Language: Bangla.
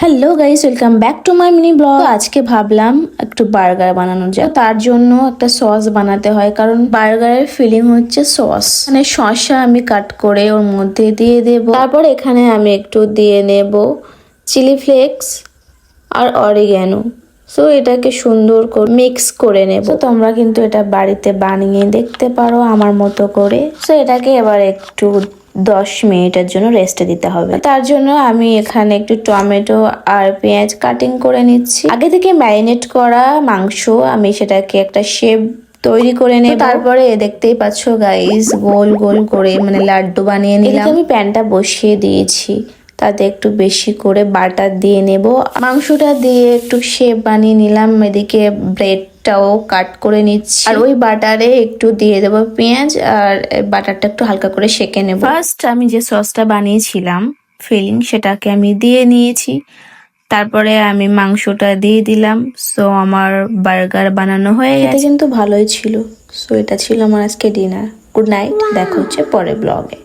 Hello guys, welcome back to my mini blog. আজকে ভাবলাম একটু বার্গার বানানো যায়। তার জন্য একটা সস বানাতে হয়, কারণ বার্গারের ফিলিং হচ্ছে সস। মানে শসা আমি কাট করে ওর মধ্যে দিয়ে দেব। তারপর এখানে আমি একটু দিয়ে নেব চিলি ফ্লেক্স আর অরিগ্যানো। সো এটাকে সুন্দর করে মিক্স করে নেব। তোমরা কিন্তু এটা বাড়িতে বানিয়ে দেখতে পারো আমার মতো করে। সো এটাকে এবার একটু 10 মিনিটের জন্য রেস্টে দিতে হবে। তার জন্য আমি এখানে একটু টমেটো আর পেঁয়াজ কাটিং করে নিচ্ছি। আগে থেকে ম্যারিনেট করা মাংস আমি সেটাকে একটা শেপ তৈরি করে নেব। তারপরে দেখতেই পাচ্ছ গাইস, গোল গোল করে মানে লাড্ডু বানিয়ে নিলাম। আমি প্যানটা বসিয়ে দিয়েছি, তাতে একটু বেশি করে বাটার দিয়ে নেব। মাংসটা দিয়ে একটু শেপ বানিয়ে নিলাম। এদিকে ব্রেডটাও কাট করে নিচ্ছি, আর ওই বাটারে একটু দিয়ে দেবো পেঁয়াজ, আর বাটারটা একটু হালকা করে সেঁকে নেব। ফার্স্ট আমি যে সসটা বানিয়েছিলাম ফিলিং, সেটাকে আমি দিয়ে নিয়েছি। তারপরে আমি মাংসটা দিয়ে দিলাম। সো আমার বার্গার বানানো হয়ে গেছে। কিন্তু ভালোই ছিল। সো এটা ছিল আমার আজকে ডিনার। গুড নাইট, দেখা হচ্ছে পরের ব্লগে।